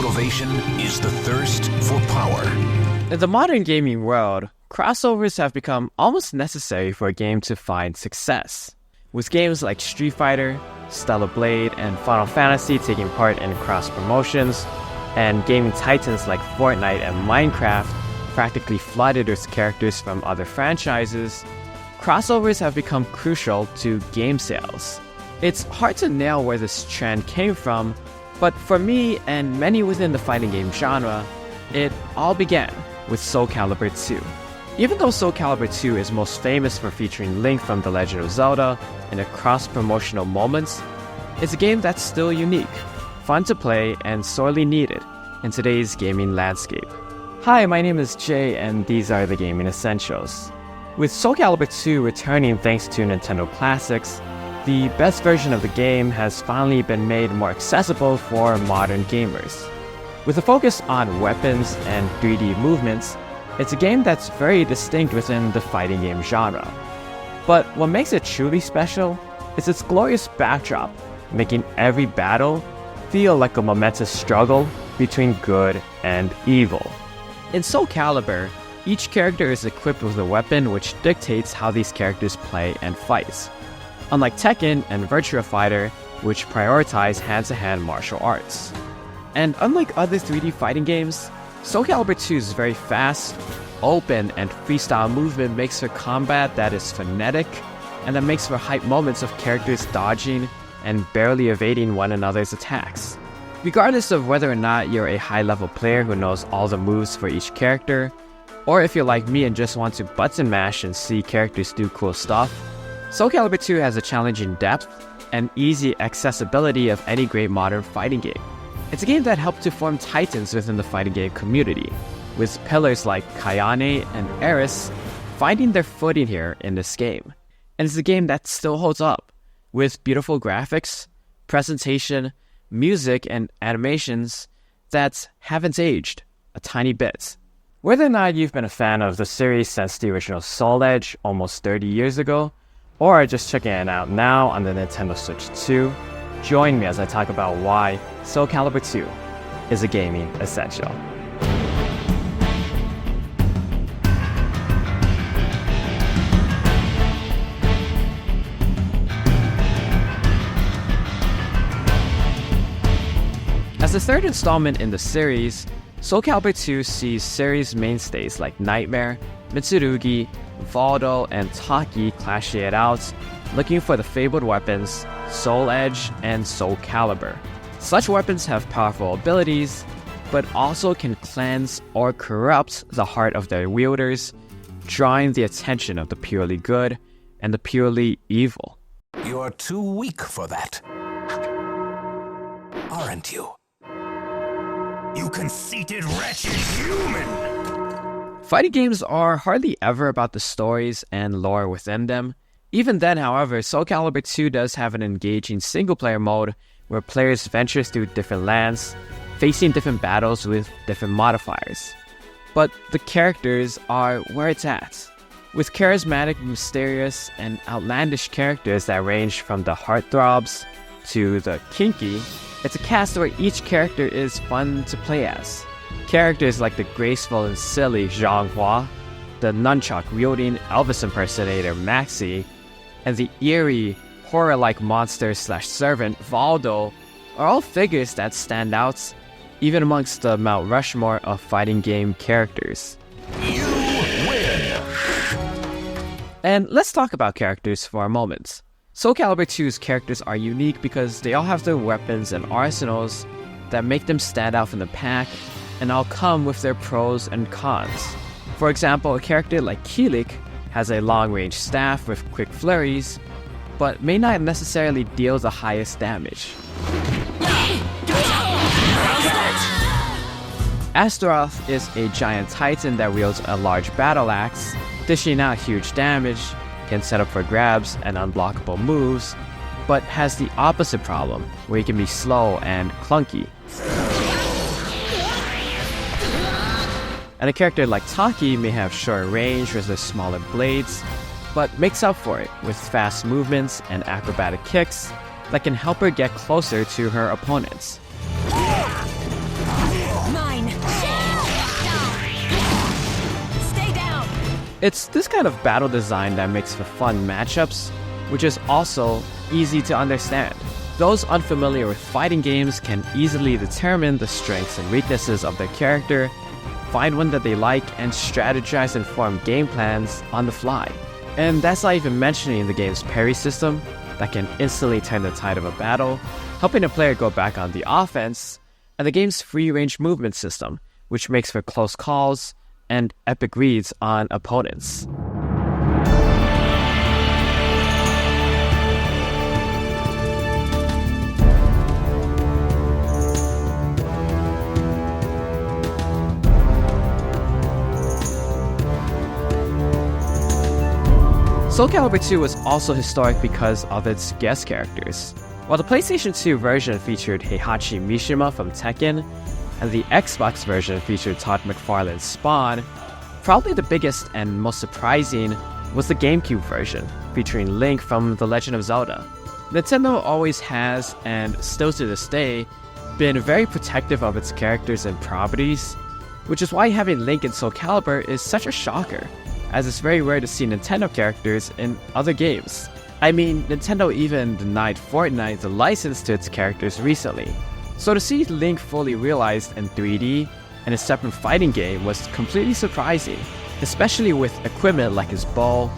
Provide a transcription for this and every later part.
motivation is the thirst for power. In the modern gaming world, crossovers have become almost necessary for a game to find success. With games like Street Fighter, Stellar Blade, and Final Fantasy taking part in cross-promotions, and gaming titans like Fortnite and Minecraft practically flooded with characters from other franchises, crossovers have become crucial to game sales. It's hard to nail where this trend came from, but for me and many within the fighting game genre, it all began with SoulCalibur II. Even though SoulCalibur II is most famous for featuring Link from The Legend of Zelda in the cross-promotional moments, it's a game that's still unique, fun to play, and sorely needed in today's gaming landscape. Hi, my name is Jay, and these are the Gaming Essentials. With SoulCalibur II returning thanks to Nintendo Classics, the best version of the game has finally been made more accessible for modern gamers. With a focus on weapons and 3D movements, it's a game that's very distinct within the fighting game genre. But what makes it truly special is its glorious backdrop, making every battle feel like a momentous struggle between good and evil. In SoulCalibur, each character is equipped with a weapon which dictates how these characters play and fight. Unlike Tekken and Virtua Fighter, which prioritize hand-to-hand martial arts. And unlike other 3D fighting games, SoulCalibur II is very fast, open, and freestyle movement makes for combat that is frenetic, and that makes for hype moments of characters dodging and barely evading one another's attacks. Regardless of whether or not you're a high-level player who knows all the moves for each character, or if you're like me and just want to button mash and see characters do cool stuff, SoulCalibur II has a challenging depth and easy accessibility of any great modern fighting game. It's a game that helped to form titans within the fighting game community, with pillars like Kayane and Eris finding their footing here in this game. And it's a game that still holds up, with beautiful graphics, presentation, music, and animations that haven't aged a tiny bit. Whether or not you've been a fan of the series since the original Soul Edge almost 30 years ago, or are just checking it out now on the Nintendo Switch 2, join me as I talk about why SoulCalibur II is a gaming essential. As the third installment in the series, SoulCalibur II sees series mainstays like Nightmare, Mitsurugi, Valdo, and Taki clash it out, looking for the fabled weapons Soul Edge and SoulCalibur. Such weapons have powerful abilities, but also can cleanse or corrupt the heart of their wielders, drawing the attention of the purely good and the purely evil. You're too weak for that, aren't you? You conceited, wretched human! Fighting games are hardly ever about the stories and lore within them. Even then, however, SoulCalibur II does have an engaging single-player mode where players venture through different lands, facing different battles with different modifiers. But the characters are where it's at, with charismatic, mysterious, and outlandish characters that range from the heartthrobs to the kinky. It's a cast where each character is fun to play as. Characters like the graceful and silly Zhang Hua, the nunchuck-wielding Elvis impersonator Maxi, and the eerie, horror-like monster/servant Valdo are all figures that stand out, even amongst the Mount Rushmore of fighting game characters. You win! And let's talk about characters for a moment. SoulCalibur II's characters are unique because they all have their weapons and arsenals that make them stand out from the pack, and all come with their pros and cons. For example, a character like Kilik has a long-range staff with quick flurries, but may not necessarily deal the highest damage. Astaroth is a giant titan that wields a large battle axe, dishing out huge damage, can set up for grabs and unblockable moves, but has the opposite problem, where he can be slow and clunky. And a character like Taki may have short range with the smaller blades, but makes up for it with fast movements and acrobatic kicks that can help her get closer to her opponents. It's this kind of battle design that makes for fun matchups, which is also easy to understand. Those unfamiliar with fighting games can easily determine the strengths and weaknesses of their character, find one that they like, and strategize and form game plans on the fly. And that's not even mentioning the game's parry system that can instantly turn the tide of a battle, helping the player go back on the offense, and the game's free-range movement system, which makes for close calls and epic reads on opponents. SoulCalibur II was also historic because of its guest characters. While the PlayStation 2 version featured Heihachi Mishima from Tekken, and the Xbox version featured Todd McFarlane's Spawn, probably the biggest and most surprising was the GameCube version, featuring Link from The Legend of Zelda. Nintendo always has, and still to this day, been very protective of its characters and properties, which is why having Link in SoulCalibur is such a shocker, as it's very rare to see Nintendo characters in other games. I mean, Nintendo even denied Fortnite the license to its characters recently. So to see Link fully realized in 3D in a separate fighting game was completely surprising, especially with equipment like his bow,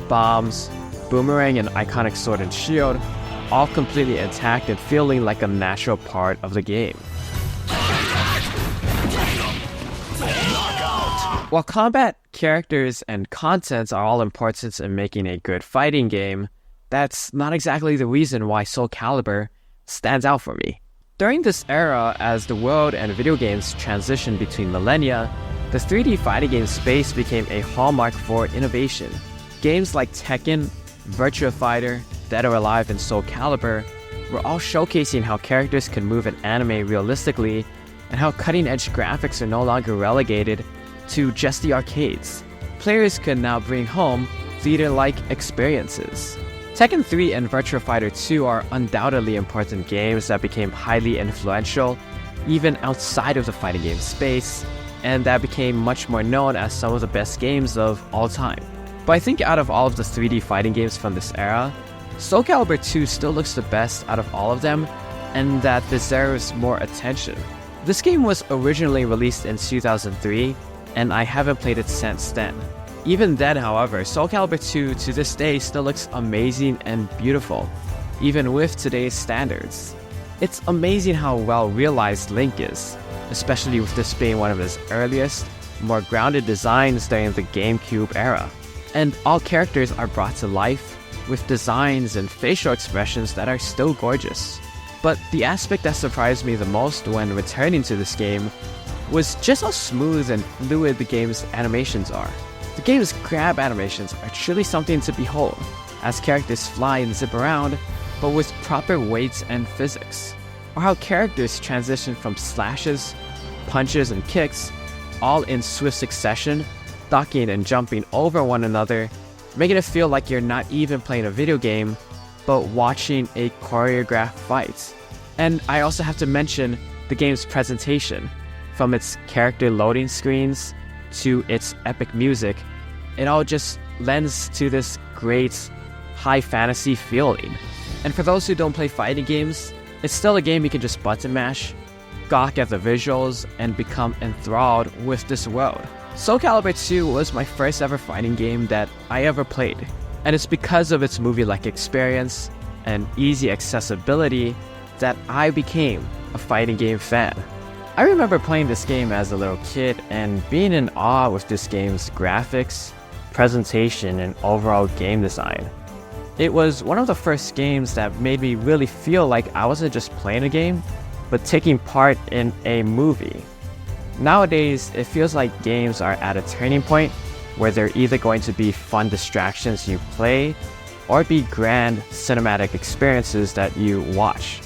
bombs, boomerang, and iconic sword and shield, all completely intact and feeling like a natural part of the game. While combat, characters, and contents are all important in making a good fighting game, that's not exactly the reason why SoulCalibur stands out for me. During this era, as the world and video games transitioned between millennia, the 3D fighting game space became a hallmark for innovation. Games like Tekken, Virtua Fighter, Dead or Alive, and SoulCalibur were all showcasing how characters could move and animate realistically, and how cutting-edge graphics are no longer relegated to just the arcades. Players could now bring home theater-like experiences. Tekken 3 and Virtua Fighter 2 are undoubtedly important games that became highly influential, even outside of the fighting game space, and that became much more known as some of the best games of all time. But I think out of all of the 3D fighting games from this era, SoulCalibur 2 still looks the best out of all of them, and that deserves more attention. This game was originally released in 2003, and I haven't played it since then. Even then, however, SoulCalibur 2 to this day still looks amazing and beautiful, even with today's standards. It's amazing how well realized Link is, especially with this being one of his earliest, more grounded designs during the GameCube era. And all characters are brought to life with designs and facial expressions that are still gorgeous. But the aspect that surprised me the most when returning to this game was just how smooth and fluid the game's animations are. The game's grab animations are truly something to behold, as characters fly and zip around, but with proper weights and physics. Or how characters transition from slashes, punches, and kicks, all in swift succession, ducking and jumping over one another, making it feel like you're not even playing a video game, but watching a choreographed fight. And I also have to mention the game's presentation. From its character loading screens to its epic music, it all just lends to this great high fantasy feeling. And for those who don't play fighting games, it's still a game you can just button mash, gawk at the visuals, and become enthralled with this world. SoulCalibur 2 was my first ever fighting game that I ever played, and it's because of its movie-like experience and easy accessibility that I became a fighting game fan. I remember playing this game as a little kid and being in awe with this game's graphics, presentation, and overall game design. It was one of the first games that made me really feel like I wasn't just playing a game, but taking part in a movie. Nowadays, it feels like games are at a turning point where they're either going to be fun distractions you play, or be grand cinematic experiences that you watch.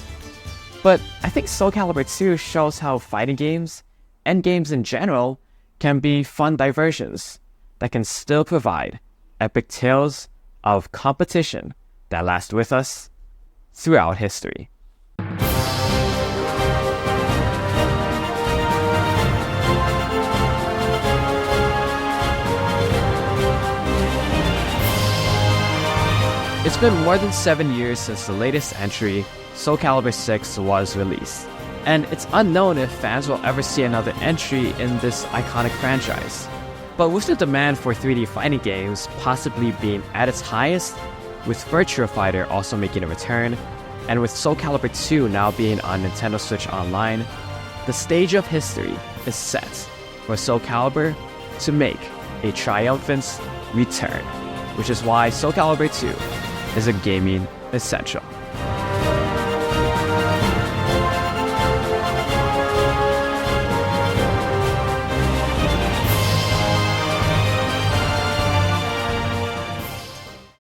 But I think SoulCalibur 2 shows how fighting games, and games in general, can be fun diversions that can still provide epic tales of competition that last with us throughout history. It's been more than 7 years since the latest entry, SoulCalibur VI, was released, and it's unknown if fans will ever see another entry in this iconic franchise. But with the demand for 3D fighting games possibly being at its highest, with Virtua Fighter also making a return, and with SoulCalibur II now being on Nintendo Switch Online, the stage of history is set for SoulCalibur to make a triumphant return, which is why SoulCalibur II is a gaming essential.